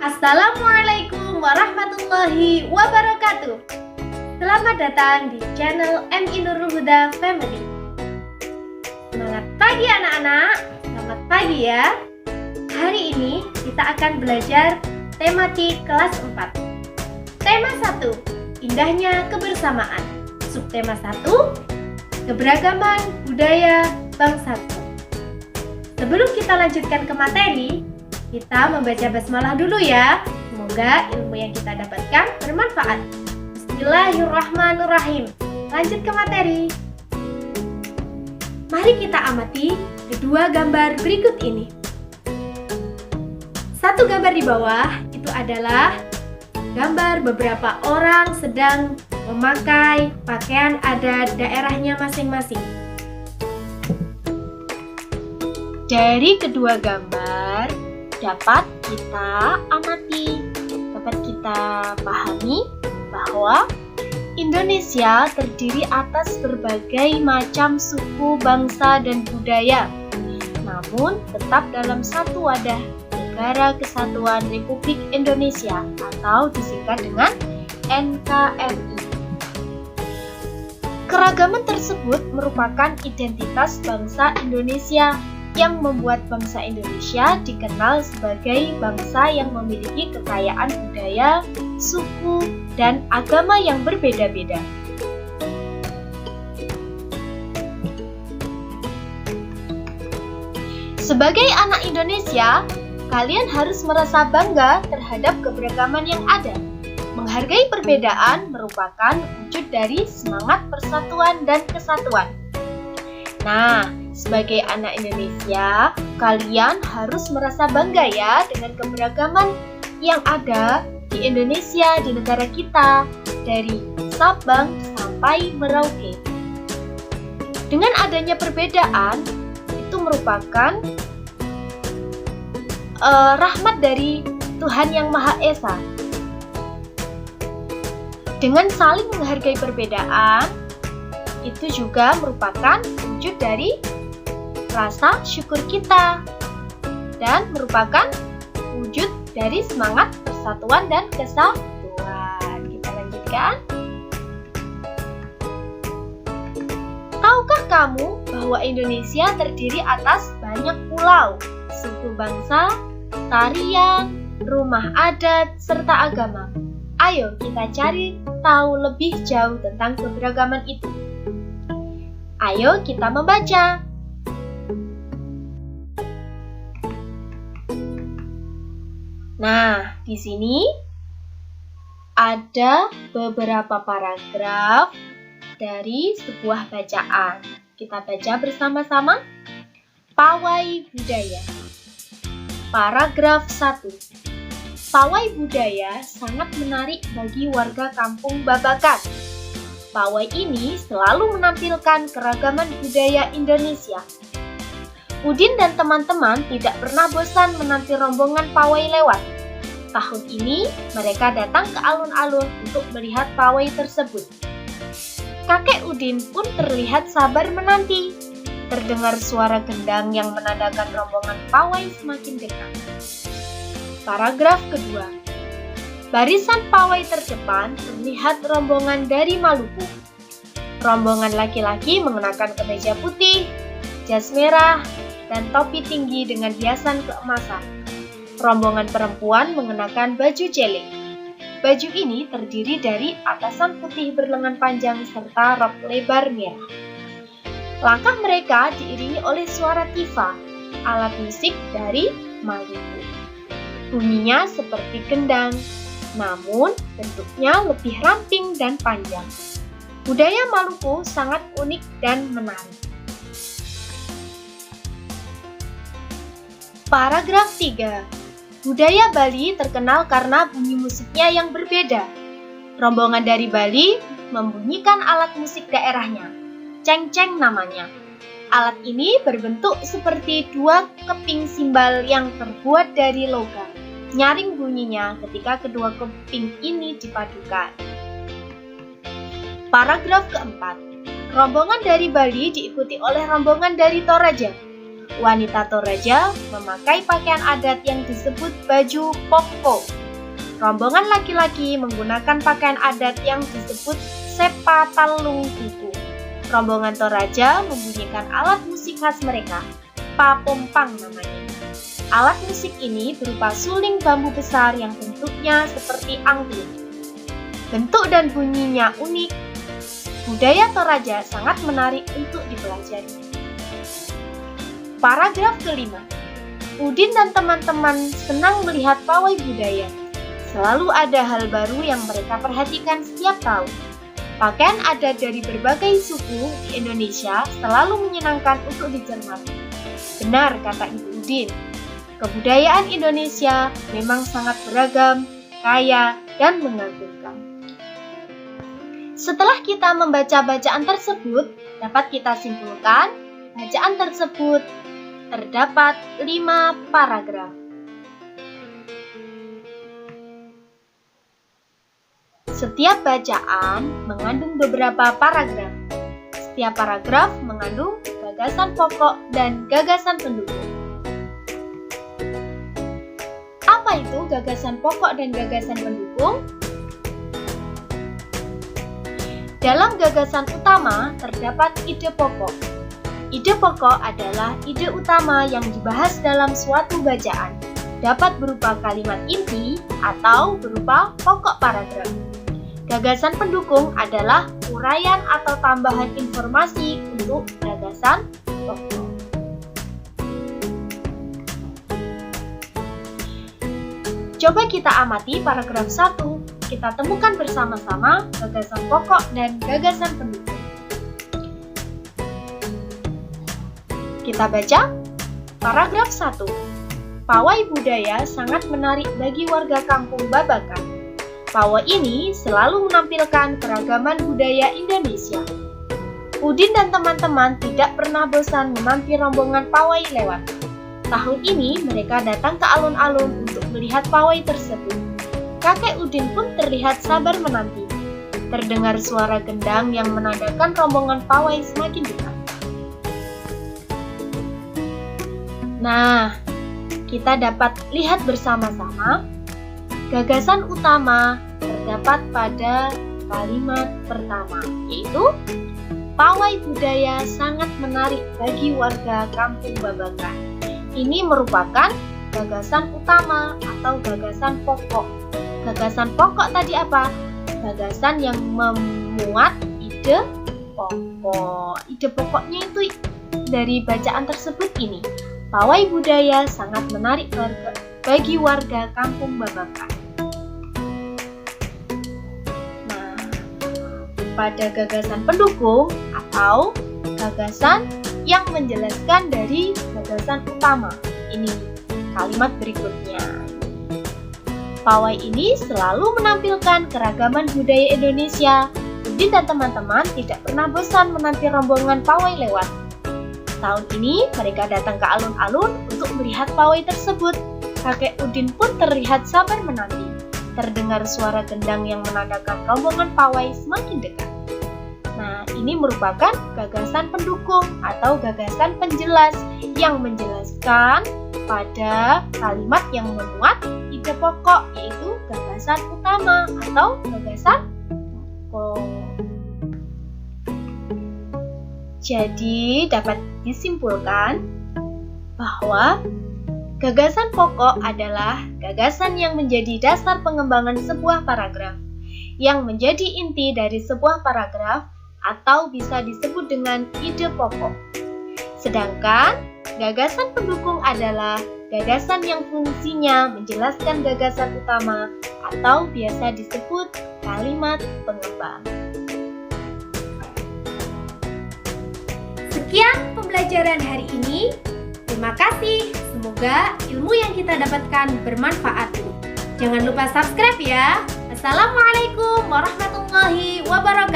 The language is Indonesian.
Assalamualaikum warahmatullahi wabarakatuh. Selamat datang di channel MI Nurul Huda Family. Semangat pagi anak-anak, selamat pagi ya. Hari ini kita akan belajar tematik kelas 4. Tema 1, indahnya kebersamaan. Subtema 1, keberagaman budaya bangsaku. Sebelum kita lanjutkan ke materi, kita membaca basmalah dulu ya. Semoga ilmu yang kita dapatkan bermanfaat. Bismillahirrahmanirrahim. Lanjut ke materi. Mari kita amati kedua gambar berikut ini. Satu gambar di bawah itu adalah gambar beberapa orang sedang memakai pakaian adat daerahnya masing-masing. Dari kedua gambar dapat kita amati, dapat kita pahami bahwa Indonesia terdiri atas berbagai macam suku, bangsa, dan budaya, namun tetap dalam satu wadah, Negara Kesatuan Republik Indonesia atau disingkat dengan NKRI. Keragaman tersebut merupakan identitas bangsa Indonesia yang membuat bangsa Indonesia dikenal sebagai bangsa yang memiliki kekayaan budaya, suku, dan agama yang berbeda-beda. Sebagai anak Indonesia, kalian harus merasa bangga terhadap keberagaman yang ada. Menghargai perbedaan merupakan wujud dari semangat persatuan dan kesatuan. Nah, sebagai anak Indonesia, kalian harus merasa bangga ya dengan keberagaman yang ada di Indonesia, di negara kita, dari Sabang sampai Merauke. Dengan adanya perbedaan, itu merupakan rahmat dari Tuhan Yang Maha Esa. Dengan saling menghargai perbedaan, itu juga merupakan wujud dari rasa syukur kita dan merupakan wujud dari semangat persatuan dan kesatuan. Kita lanjutkan. Tahukah kamu bahwa Indonesia terdiri atas banyak pulau, suku bangsa, tarian, rumah adat, serta agama? Ayo kita cari tahu lebih jauh tentang keberagaman itu. Ayo kita membaca. Nah, di sini ada beberapa paragraf dari sebuah bacaan. Kita baca bersama-sama. Pawai budaya. Paragraf 1. Pawai budaya sangat menarik bagi warga kampung Babakan. Pawai ini selalu menampilkan keragaman budaya Indonesia. Udin dan teman-teman tidak pernah bosan menanti rombongan pawai lewat. Tahun ini mereka datang ke alun-alun untuk melihat pawai tersebut. Kakek Udin pun terlihat sabar menanti. Terdengar suara gendang yang menandakan rombongan pawai semakin dekat. Paragraf kedua. Barisan pawai terdepan terlihat rombongan dari Maluku. Rombongan laki-laki mengenakan kemeja putih, jas merah, dan topi tinggi dengan hiasan keemasan. Rombongan perempuan mengenakan baju celeng. Baju ini terdiri dari atasan putih berlengan panjang serta rok lebar merah. Langkah mereka diiringi oleh suara tifa, alat musik dari Maluku. Bunyinya seperti gendang, namun bentuknya lebih ramping dan panjang. Budaya Maluku sangat unik dan menarik. Paragraf 3. Budaya Bali terkenal karena bunyi musiknya yang berbeda. Rombongan dari Bali membunyikan alat musik daerahnya. Cengceng namanya. Alat ini berbentuk seperti dua keping simbal yang terbuat dari logam. Nyaring bunyinya ketika kedua keping ini dipadukan. Paragraf keempat. Rombongan dari Bali diikuti oleh rombongan dari Toraja. Wanita Toraja memakai pakaian adat yang disebut baju poko. Rombongan laki-laki menggunakan pakaian adat yang disebut sepatalung kuku. Rombongan Toraja membunyikan alat musik khas mereka, papompang namanya. Alat musik ini berupa suling bambu besar yang bentuknya seperti angklung. Bentuk dan bunyinya unik. Budaya Toraja sangat menarik untuk dipelajari. Paragraf kelima. Udin dan teman-teman senang melihat pawai budaya. Selalu ada hal baru yang mereka perhatikan setiap tahun. Pakaian adat dari berbagai suku di Indonesia selalu menyenangkan untuk dicermati. Benar kata Ibu Udin. Kebudayaan Indonesia memang sangat beragam, kaya, dan mengagumkan. Setelah kita membaca bacaan tersebut, dapat kita simpulkan bacaan tersebut terdapat 5 paragraf. Setiap bacaan mengandung beberapa paragraf. Setiap paragraf mengandung gagasan pokok dan gagasan pendukung. Apa itu gagasan pokok dan gagasan pendukung? Dalam gagasan utama terdapat ide pokok. Ide pokok adalah ide utama yang dibahas dalam suatu bacaan. Dapat berupa kalimat inti atau berupa pokok paragraf. Gagasan pendukung adalah uraian atau tambahan informasi untuk gagasan pokok. Coba kita amati paragraf 1. Kita temukan bersama-sama gagasan pokok dan gagasan pendukung. Kita baca paragraf 1. Pawai budaya sangat menarik bagi warga kampung Babakan. Pawai ini selalu menampilkan keragaman budaya Indonesia. Udin dan teman-teman tidak pernah bosan menanti rombongan pawai lewat. Tahun ini mereka datang ke alun-alun untuk melihat pawai tersebut. Kakek Udin pun terlihat sabar menanti. Terdengar suara gendang yang menandakan rombongan pawai semakin dekat. Nah, kita dapat lihat bersama-sama gagasan utama terdapat pada kalimat pertama, yaitu pawai budaya sangat menarik bagi warga kampung Babakan. Ini merupakan gagasan utama atau gagasan pokok. Gagasan pokok tadi apa? Gagasan yang memuat ide pokok. Ide pokoknya itu dari bacaan tersebut ini. Pawai budaya sangat menarik bagi warga kampung Babakan. Nah, pada gagasan pendukung atau gagasan yang menjelaskan dari gagasan utama. Ini kalimat berikutnya. Pawai ini selalu menampilkan keragaman budaya Indonesia. Udin dan teman-teman tidak pernah bosan menanti rombongan pawai lewat. Tahun ini mereka datang ke alun-alun untuk melihat pawai tersebut. Kakek Udin pun terlihat sabar menanti. Terdengar suara gendang yang menandakan rombongan pawai semakin dekat. Nah, ini merupakan gagasan pendukung atau gagasan penjelas yang menjelaskan pada kalimat yang memuat ide pokok, yaitu gagasan utama atau gagasan pokok. Jadi, dapat disimpulkan bahwa gagasan pokok adalah gagasan yang menjadi dasar pengembangan sebuah paragraf, yang menjadi inti dari sebuah paragraf atau bisa disebut dengan ide pokok. Sedangkan gagasan pendukung adalah gagasan yang fungsinya menjelaskan gagasan utama atau biasa disebut kalimat pengembang. Sekian pembelajaran hari ini. Terima kasih. Semoga ilmu yang kita dapatkan bermanfaat. Jangan lupa subscribe ya. Assalamualaikum warahmatullahi wabarakatuh.